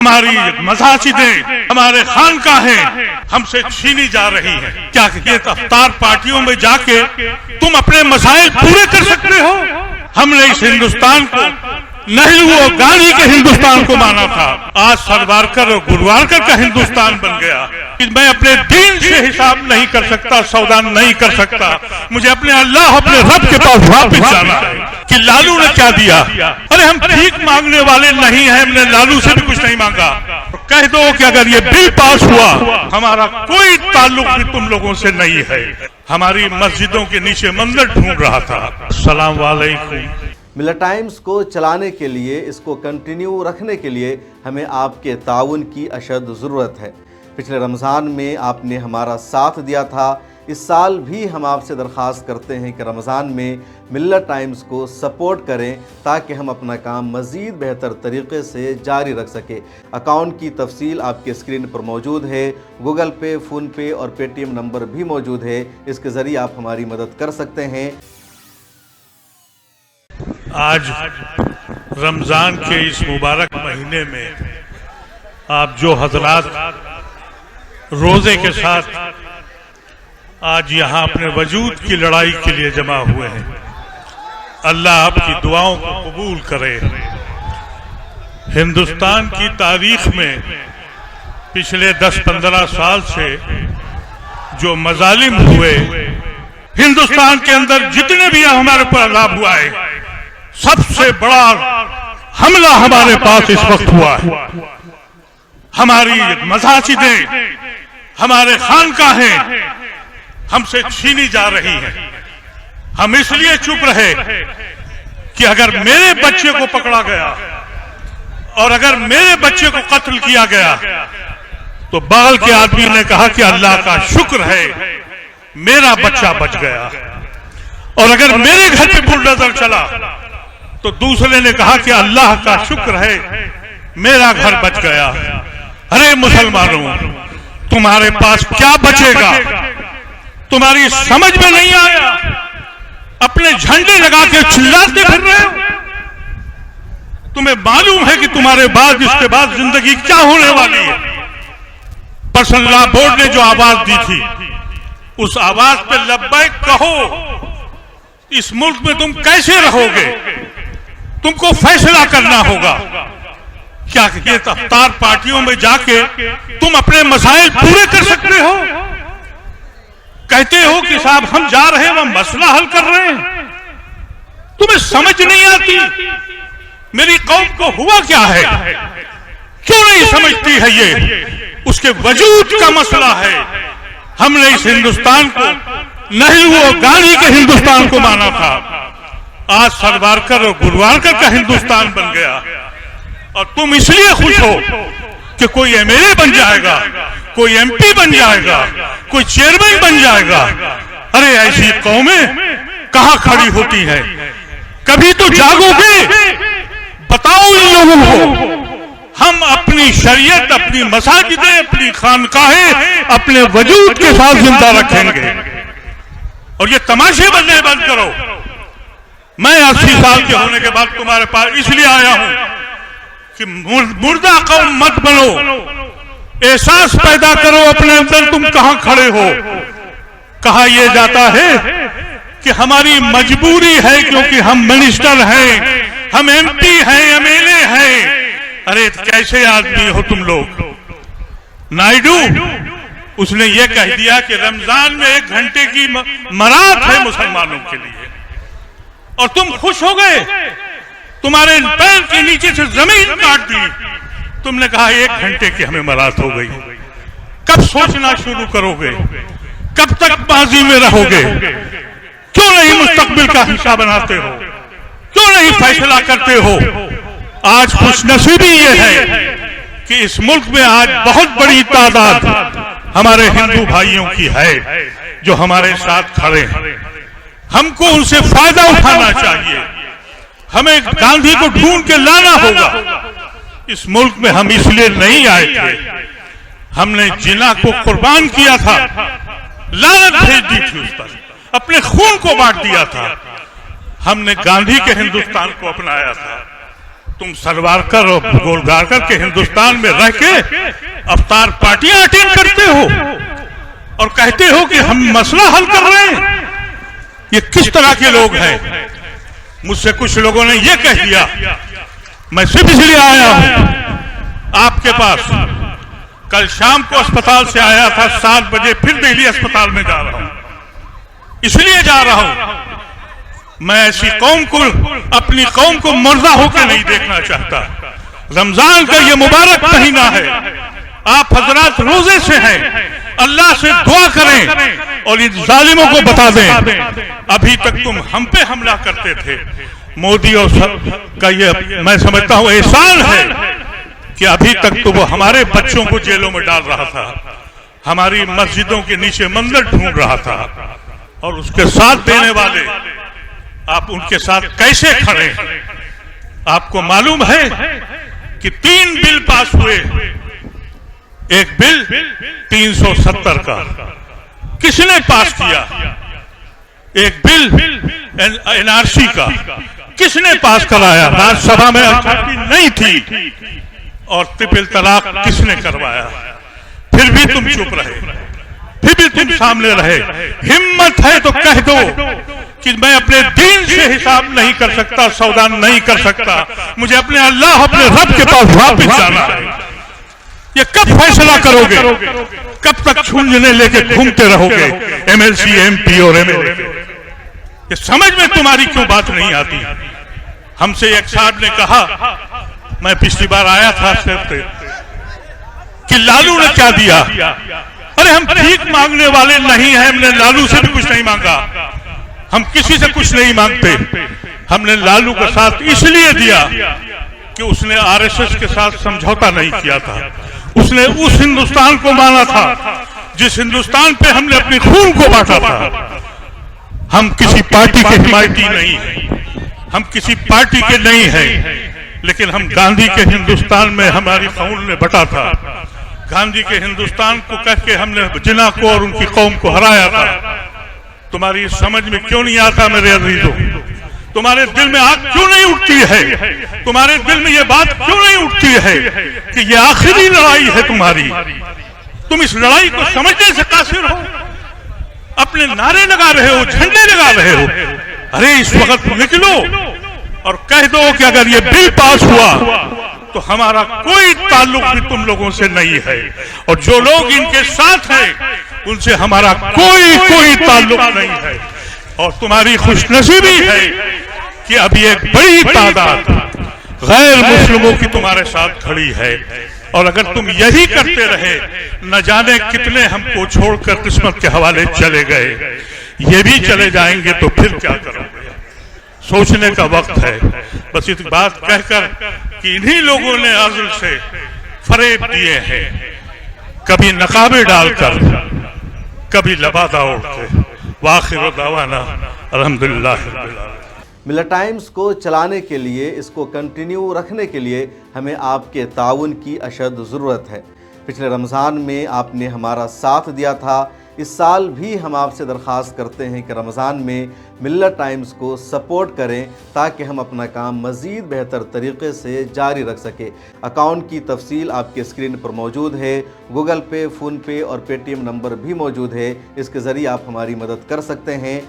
हमारी मसाजिदें, हमारे खानकाहें हमसे छीनी जा रही हैं। क्या ये अफ्तार पार्टियों में जाके तुम अपने मसाइल पूरे कर सकते हो? हमने इस हिंदुस्तान को नेहरू और गांधी के हिंदुस्तान को माना था, आज सरवारकर और गुरवारकर का हिंदुस्तान बन गया। मैं अपने दीन से हिसाब नहीं कर सकता, सौदा नहीं कर सकता, मुझे अपने अल्लाह, अपने रब के पास वापस जाना है कि लालू ने क्या दिया। अरे हम भीख मांगने वाले नहीं हैं, हमने लालू से भी कुछ नहीं मांगा। कह दो कि अगर ये बिल पास हुआ, हमारा कोई ताल्लुक भी तुम लोगों से नहीं है। हमारी मस्जिदों के नीचे मंदिर ढूंढ रहा था। अस्सलाम वालेकुम। मिल्लत टाइम्स को चलाने के लिए, इसको कंटिन्यू रखने के लिए हमें आपके ताउन की अशद ज़रूरत है। पिछले रमज़ान में आपने हमारा साथ दिया था, इस साल भी हम आपसे दरख्वास्त करते हैं कि रमज़ान में मिल्लत टाइम्स को सपोर्ट करें ताकि हम अपना काम मज़ीद बेहतर तरीक़े से जारी रख सकें। अकाउंट की तफसील आपके स्क्रीन पर मौजूद है, गूगल पे, फ़ोन पे और पेटीएम नंबर भी मौजूद है, इसके ज़रिए आप हमारी मदद कर सकते हैं। आज रमज़ान के इस मुबारक महीने में आप जो हजरात रोज़े के साथ आज यहाँ अपने वजूद की लड़ाई के लिए जमा हुए हैं, अल्लाह आपकी दुआओं को कबूल करे। हिंदुस्तान की तारीख में पिछले 10-15 साल से जो मजालिम हुए, हिंदुस्तान के अंदर जितने भी हमारे पर अज़ाब हुआ है, सबसे बड़ा हमला हमारे पास इस वक्त हुआ है। हमारी मसाजिदें, हमारे खानकाहें हमसे छीनी जा रही हैं। हम इसलिए चुप रहे कि अगर मेरे बच्चे को पकड़ा गया और अगर मेरे बच्चे को कत्ल किया गया तो बगल के आदमी ने कहा कि अल्लाह का शुक्र है मेरा बच्चा बच गया, और अगर मेरे घर पे बुलडोजर चला तो दूसरे ने कहा कि अल्लाह का शुक्र है मेरा घर बच गया। अरे मुसलमानों, तुम्हारे पास क्या बचेगा? तुम्हारी समझ में नहीं आया? अपने झंडे लगा के चिल्लाते फिर रहे हो। तुम्हें मालूम है कि तुम्हारे बाद, इसके बाद जिंदगी क्या होने वाली है? पर्सनल लॉ बोर्ड ने जो आवाज दी थी, उस आवाज पे लब्बैक कहो। इस मुल्क में तुम कैसे रहोगे? तुमको फैसला करना होगा। क्या ये अफ्तार पार्टियों में जाके तुम अपने मसाइल पूरे कर सकते हो? कहते हो कि साहब हम जा रहे हैं, हम मसला हल कर रहे हैं। तुम्हें समझ नहीं आती मेरी कौम को हुआ क्या है? क्यों नहीं समझती है ये? उसके वजूद का मसला है। हमने इस हिंदुस्तान को नेहरू और गांधी के हिंदुस्तान को माना था, आज सरवारकर और गुरवारकर का हिंदुस्तान बन गया। और तुम इसलिए खुश हो कि कोई एमएलए बन जाएगा, कोई एमपी बन जाएगा, कोई चेयरमैन बन जाएगा। अरे ऐसी कौमें कहां खड़ी होती हैं? कभी तो जागोगे, बताओ इन लोगों को। हम अपनी शरीयत, अपनी मसाजिदें, अपनी खानकाहें अपने वजूद के साथ जिंदा रखेंगे। और ये तमाशे बनने बंद करो। मैं 80 साल के होने के बाद तुम्हारे पास इसलिए आया हूं कि मुर्दा कौम मत बनो, एहसास पैदा करो अपने अंदर तुम कहां खड़े हो। कहा यह जाता है कि हमारी मजबूरी है क्योंकि हम मिनिस्टर हैं, हम एमपी हैं, एमएलए हैं। अरे कैसे आदमी हो तुम लोग? नायडू उसने ये कह दिया कि रमजान में 1 घंटे की मरात है मुसलमानों के लिए, और तुम खुश हो गए। तुम्हारे पैर के नीचे से जमीन काट दी। तुमने कहा 1 घंटे की हमें मरात हो गई। कब सोचना शुरू करोगे? कब तक बाजी में रहोगे? क्यों नहीं मुस्तकबिल का हिस्सा बनाते हो? क्यों नहीं फैसला करते हो? आज खुशनसीबी ये है कि इस मुल्क में आज बहुत बड़ी तादाद हमारे हिंदू भाइयों की है जो हमारे साथ खड़े हैं। हमको उनसे फायदा उठाना चाहिए। हमें गांधी को ढूंढ के लाना होगा। इस मुल्क में हम इसलिए नहीं आए थे, हमने जिना को कुर्बान किया था, लानत भेज दी थी उस पर, अपने खून को बांट दिया था। हमने गांधी के हिंदुस्तान को अपनाया था। तुम सलवार कर और गोलगार कर के हिंदुस्तान में रह के अवतार पार्टियां अटेंड करते हो और कहते हो कि हम मसला हल कर रहे हैं। ये किस तरह के लोग हैं? मुझसे कुछ लोगों ने ये कह दिया, मैं सिर्फ इसलिए आया हूं आपके पास। कल शाम को अस्पताल से आया था, 7 बजे फिर दिल्ली अस्पताल में जा रहा हूं, इसलिए जा रहा हूं मैं ऐसी कौम को, अपनी कौम को मुर्दा होकर नहीं देखना चाहता। रमजान का ये मुबारक महीना है, आप हजरात रोजे से हैं, अल्लाह से दुआ करें और इन जालिमों को बता दें, अभी तक तुम हम पे हमला करते थे। मोदी और का ये मैं समझता हूं एहसान है कि अभी तक तो वो हमारे बच्चों को जेलों में डाल रहा था, हमारी मस्जिदों के नीचे मंदिर ढूंढ रहा था, और उसके साथ देने वाले आप उनके साथ कैसे खड़े हैं? आपको मालूम है कि 3 बिल पास हुए। एक बिल 370 का किसने पास किया? एक बिल एनआरसी का किसने पास कराया? राज्यसभा में अथॉरिटी नहीं थी। और ट्रिपल तलाक किसने करवाया? फिर भी तुम चुप रहे, फिर भी तुम सामने रहे। हिम्मत है तो कह दो कि मैं अपने दीन से हिसाब नहीं कर सकता, सौदा नहीं कर सकता, मुझे अपने अल्लाह, अपने रब के पास वापस जाना है। ये कब फैसला करोगे? कब तक छूंजने लेके घूमते रहोगे एमएलसी, एमपी और एमएलए? ये समझ में तुम्हारी क्यों बात नहीं आती? हमसे एक साहब ने कहा, मैं पिछली बार आया था कि लालू ने क्या दिया। अरे हम भीख मांगने वाले नहीं हैं, हमने लालू से भी कुछ नहीं मांगा, हम किसी से कुछ नहीं मांगते। हमने लालू का साथ इसलिए दिया कि उसने आरएसएस के साथ समझौता नहीं किया था, उसने उस हिंदुस्तान को माना था जिस हिंदुस्तान पे हमने अपने खून को बांटा था। हम किसी पार्टी के हिमायती नहीं हैं, हम किसी पार्टी के नहीं हैं, लेकिन हम गांधी के हिंदुस्तान में हमारी खून ने बटा था। गांधी के हिंदुस्तान को कह के हमने जिन्ना को और उनकी कौम को हराया था। तुम्हारी समझ में क्यों नहीं आता मेरे अजीजों? तुम्हारे दिल में आग क्यों नहीं उठती है? तुम्हारे दिल में ये बात क्यों नहीं उठती है कि ये आखिरी लड़ाई है तुम्हारी? तुम इस लड़ाई को समझने से कासिर हो, अपने नारे लगा रहे हो, झंडे लगा रहे हो। अरे इस वक्त निकलो और कह दो कि अगर ये बिल पास हुआ तो हमारा कोई ताल्लुक भी तुम लोगों से नहीं है, और जो लोग इनके साथ हैं उनसे हमारा कोई ताल्लुक नहीं है। और तुम्हारी खुशनसीबी है कि अभी एक बड़ी तादाद गैर मुस्लिमों की तुम्हारे साथ खड़ी है, और अगर तुम यही करते रहे, न जाने कितने हमको छोड़कर किस्मत के हवाले चले गए, ये भी चले जाएंगे तो फिर क्या करोगे? सोचने का वक्त है। बस इस बात कहकर कि इन्हीं लोगों ने अज़ल से फरेब दिए हैं, कभी नकाबे डालकर, कभी लबादा ओढ़ के। वाखिर दावाना अल्हम्दुलिल्लाह रब्बिल आलमीन। मिल्लत टाइम्स को चलाने के लिए, इसको कंटिन्यू रखने के लिए हमें आपके ताउन की अशद ज़रूरत है। पिछले रमज़ान में आपने हमारा साथ दिया था, इस साल भी हम आपसे दरख्वास्त करते हैं कि रमज़ान में मिल्लत टाइम्स को सपोर्ट करें ताकि हम अपना काम मज़ीद बेहतर तरीक़े से जारी रख सकें। अकाउंट की तफसील आपके स्क्रीन पर मौजूद है, गूगल पे, फ़ोन पे और पेटीएम नंबर भी मौजूद है, इसके ज़रिए आप हमारी मदद कर सकते हैं।